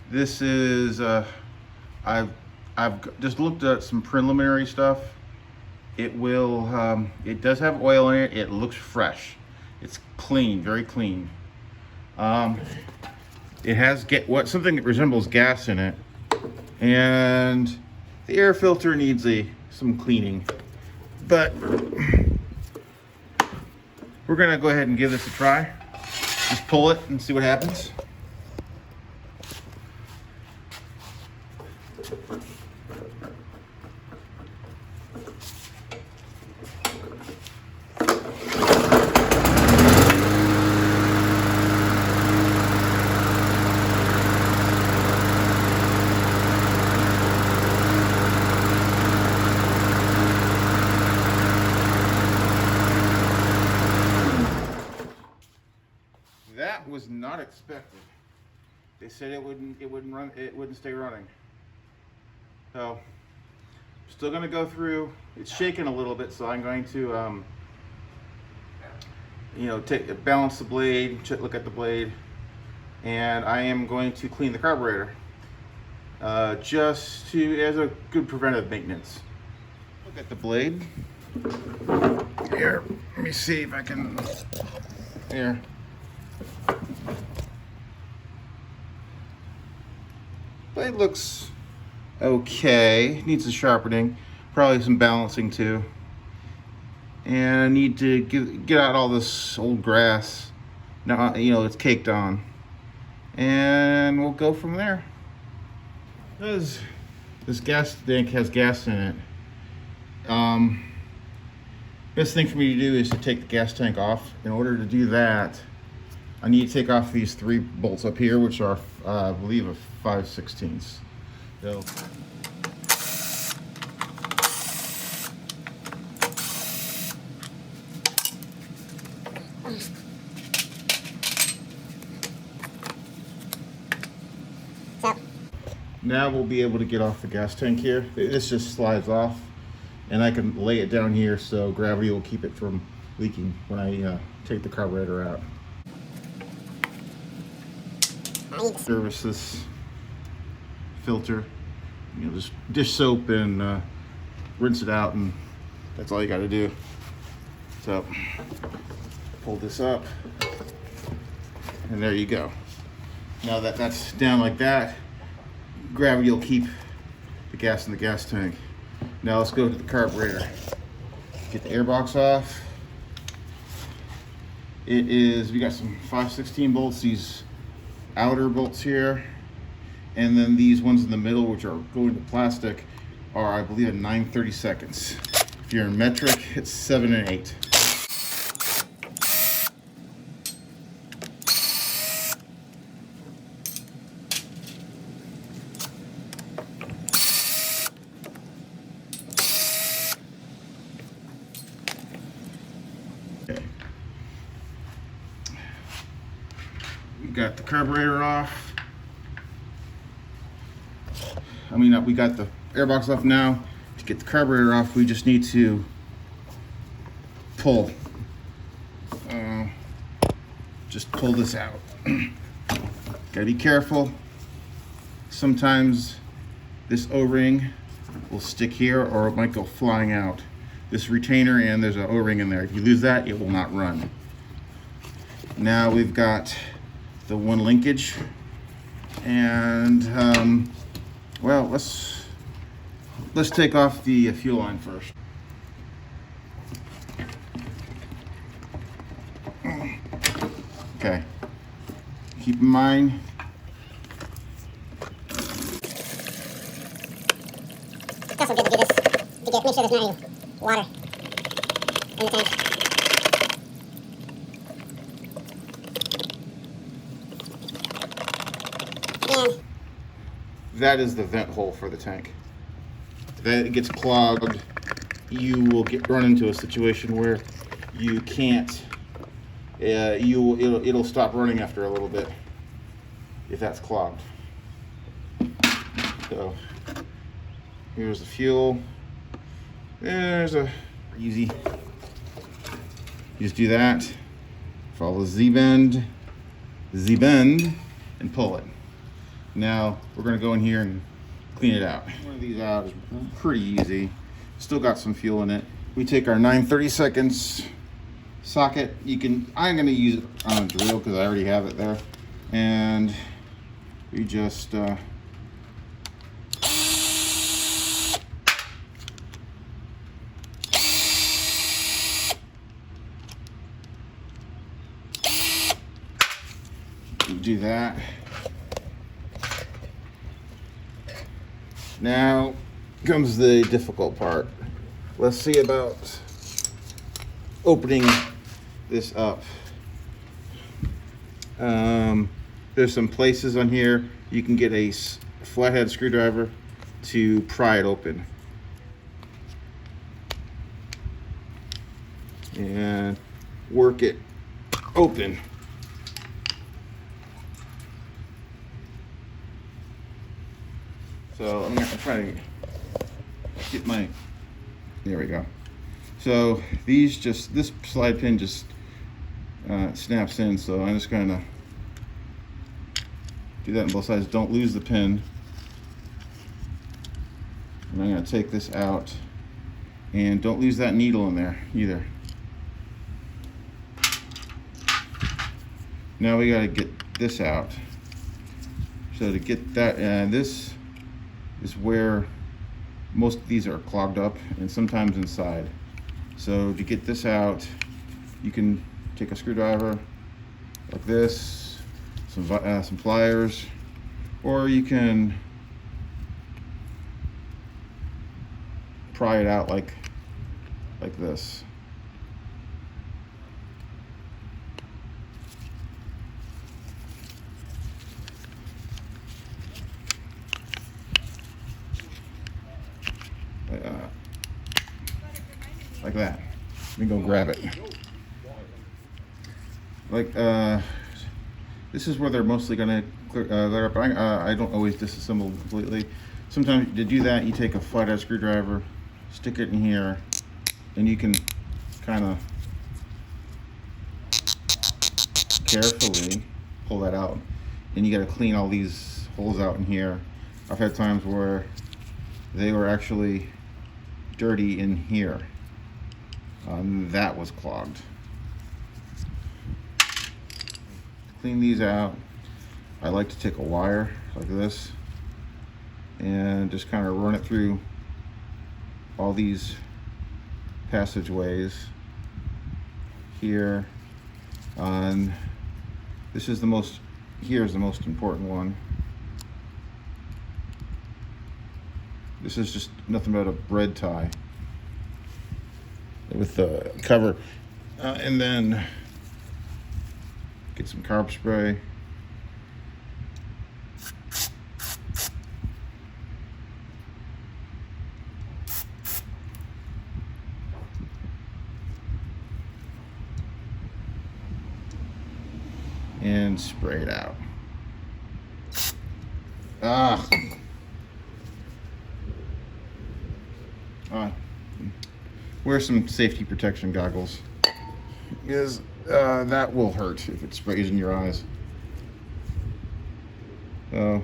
This is I've just looked at some preliminary stuff. It will it does have oil in it. It looks fresh. It's clean, very clean. It has something that resembles gas in it, and the air filter needs some cleaning. But we're gonna go ahead and give this a try. Just pull it and see what happens. That was not expected. They said it wouldn't stay running. So still gonna go through. It's shaking a little bit, so I'm going to balance the blade, look at the blade, and I am going to clean the carburetor just as a good preventive maintenance. Look at the blade. Here, let me see if I can. Here. Blade looks okay. Needs some sharpening, probably some balancing too. And I need to get out all this old grass. Now it's caked on, and we'll go from there. Because this gas tank has gas in it. Best thing for me to do is to take the gas tank off. In order to do that, I need to take off these 3 bolts up here, which are, I believe, a 5/16. So. Now we'll be able to get off the gas tank here. This just slides off, and I can lay it down here so gravity will keep it from leaking when I take the carburetor out. Service this filter, just dish soap and rinse it out, and that's all you got to do. So pull this up, and there you go. Now that that's down like that, gravity will keep the gas in the gas tank. Now let's go to the carburetor. Get the air box off. We got some 5/16 bolts, these outer bolts here, and then these ones in the middle, which are going to plastic, are, I believe, at 9/32. If you're in metric, it's 7 1/8. Okay. We got the carburetor off. We got the airbox off now. To get the carburetor off, we just need to pull. Just pull this out. Gotta be careful. Sometimes this O-ring will stick here, or it might go flying out. This retainer, and there's an O-ring in there. If you lose that, it will not run. Now we've got the one linkage, and well, let's take off the fuel line first. Okay, keep in mind it's also good to do this to make sure there's not any water in the tank. And that is the vent hole for the tank. If it gets clogged, you will run into a situation where you can't. It'll stop running after a little bit if that's clogged. So here's the fuel. There's a easy. You just do that. Follow the Z bend, and pull it. Now we're gonna go in here and clean it out. One of these out is pretty easy. Still got some fuel in it. We take our 9/32 socket. I'm gonna use it on a drill because I already have it there. And we just do that. Now comes the difficult part. Let's see about opening this up. There's some places on here you can get a flathead screwdriver to pry it open. And work it open. So I'm gonna try to get there we go. So this slide pin just snaps in, so I'm just gonna do that on both sides. Don't lose the pin. And I'm gonna take this out, and don't lose that needle in there either. Now we gotta get this out. So to get that, this is where most of these are clogged up, and sometimes inside. So to get this out, you can take a screwdriver like this, some pliers, or you can pry it out like this. Like that. Let me go grab it. Like this is where they're mostly gonna clear up. I don't always disassemble completely. Sometimes to do that, you take a flathead screwdriver, stick it in here, and you can kind of carefully pull that out. And you got to clean all these holes out in here. I've had times where they were actually dirty in here. That was clogged. Clean these out. I like to take a wire like this and just kind of run it through all these passageways here. Here's the most important one. This is just nothing but a bread tie with the cover, and then get some carb spray. And spray it out. Wear some safety protection goggles, because that will hurt if it sprays in your eyes. So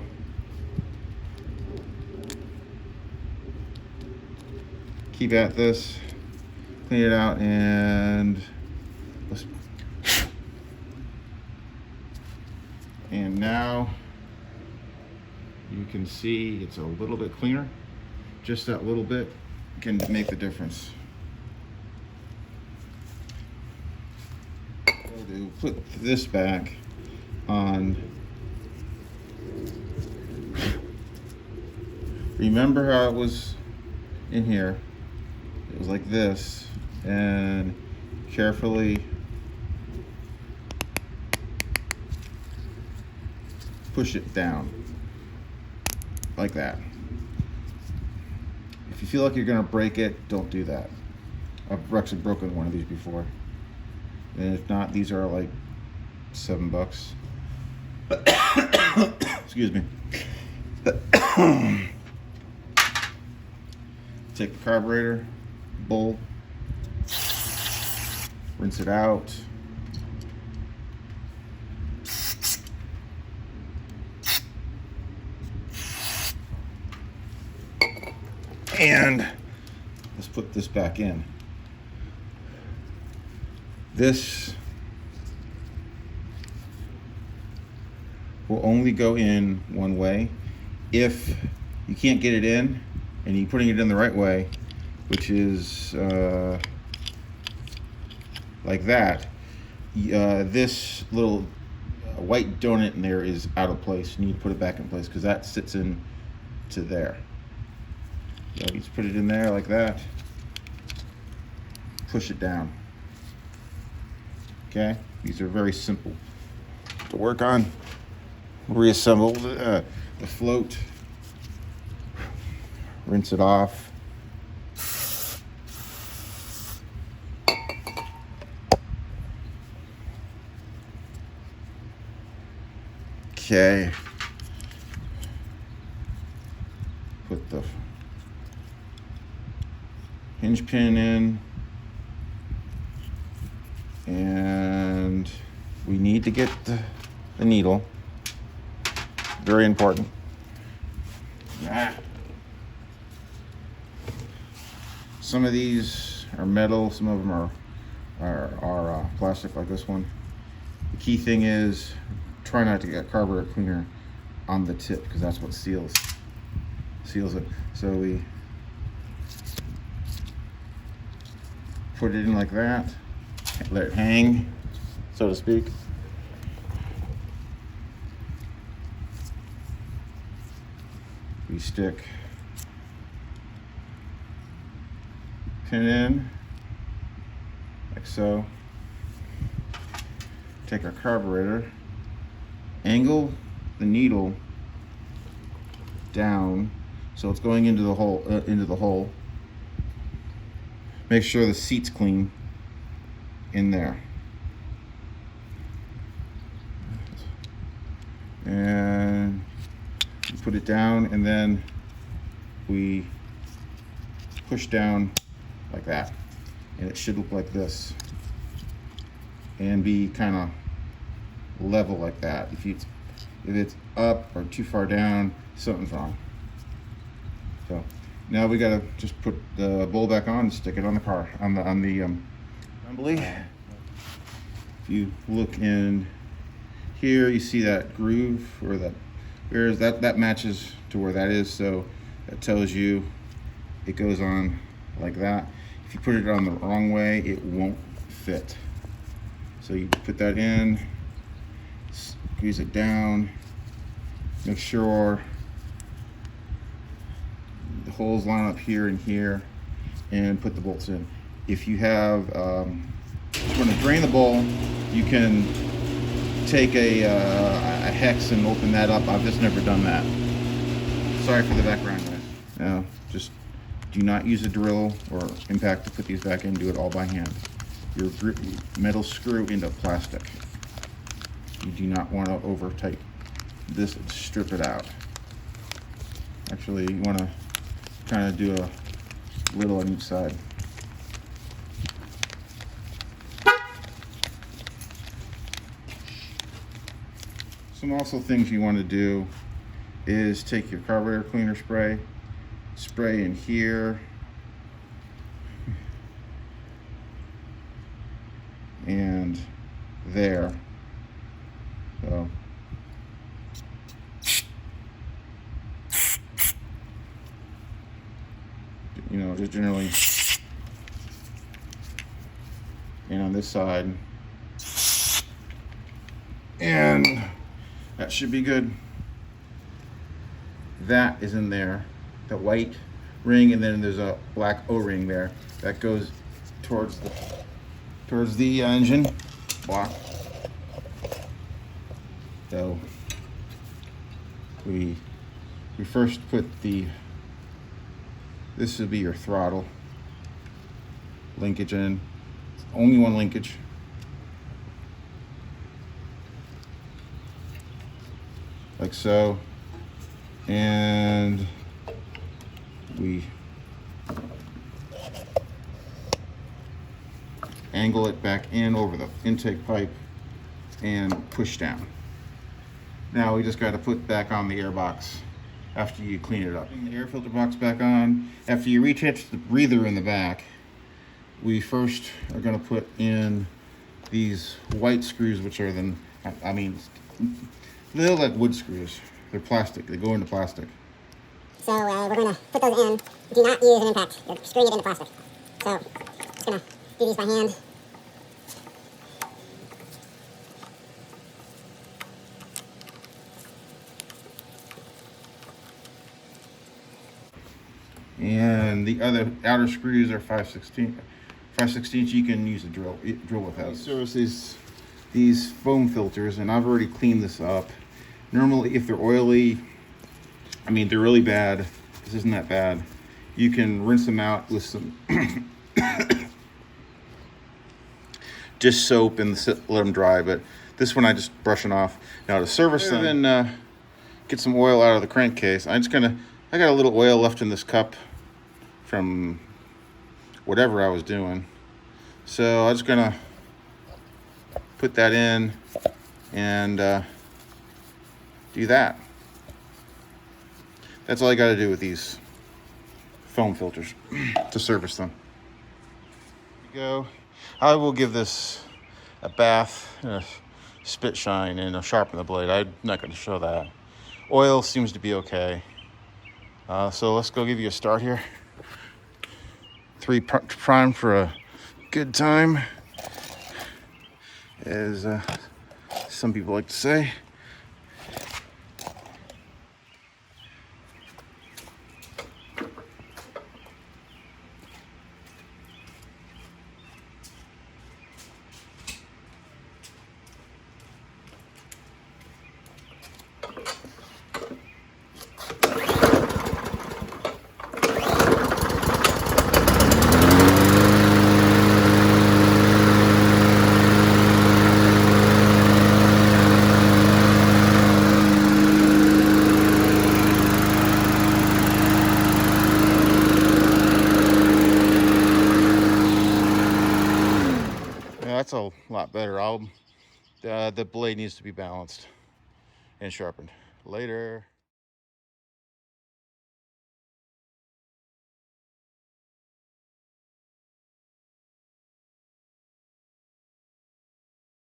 keep at this, clean it out, and now you can see it's a little bit cleaner. Just that little bit can make the difference. To put this back on. Remember how it was in here? It was like this, and carefully push it down like that. If you feel like you're gonna break it, don't do that. I've actually broken one of these before. And if not, these are like $7. Excuse me. Take the carburetor bowl, rinse it out. And let's put this back in. This will only go in one way. If you can't get it in and you're putting it in the right way, which is like that, this little white donut in there is out of place. You need to put it back in place because that sits in to there. So you just put it in there like that, push it down. Okay, these are very simple to work on. Reassemble the float, rinse it off. Okay, put the hinge pin in, and we need to get the needle. Very important. Some of these are metal, some of them are plastic, like this one. The key thing is try not to get carburetor cleaner on the tip because that's what seals it. So we put it in like that, let it hang, so to speak. We stick pin in like so. Take our carburetor, angle the needle down so it's going into the hole. Make sure the seat's clean in there. And you put it down, and then we push down like that, and it should look like this and be kind of level like that. If it's up or too far down, something's wrong. So now we gotta just put the bowl back on and stick it on the car, on the assembly. If you look in here, you see that groove, or that matches to where that is, so that tells you it goes on like that. If you put it on the wrong way, it won't fit. So you put that in, squeeze it down, make sure the holes line up here and here, and put the bolts in. If you have, if you want to drain the bowl, you can take a hex and open that up. I've just never done that. Sorry for the background, guys. Now, just do not use a drill or impact to put these back in. Do it all by hand. Your metal screw into plastic. You do not want to over tight this and strip it out. Actually, you want to kind of do a little on each side. Some also things you want to do is take your carburetor cleaner spray in here, and there. So just generally, and on this side, and that should be good. That is in there, the white ring, and then there's a black O-ring there that goes towards the engine block. So we first put this would be your throttle linkage in. Only one linkage. Like so. And we angle it back in over the intake pipe and push down. Now we just got to put back on the air box after you clean it up. Putting the air filter box back on. After you reattach the breather in the back, we first are going to put in these white screws, which are then, I mean, they look like wood screws. They're plastic. They go into plastic. So we're going to put those in. Do not use an impact. You're screwing it into plastic. So just going to do these by hand. And the other outer screws are 5/16. 5/16. You can use a drill with that. Service these foam filters, and I've already cleaned this up. Normally, if they're oily, I mean they're really bad. This isn't that bad. You can rinse them out with some dish soap and let them dry. But this one I just brushing off. Now to service them, then get some oil out of the crankcase. I got a little oil left in this cup from whatever I was doing. So I'm just gonna put that in and do that. That's all I gotta do with these foam filters to service them. There you go. I will give this a bath, a spit shine, and a sharpen the blade. I'm not gonna show that. Oil seems to be okay. So let's go give you a start here. 3 prime for a good time, as some people like to say. That's a lot better. The blade needs to be balanced and sharpened. Later.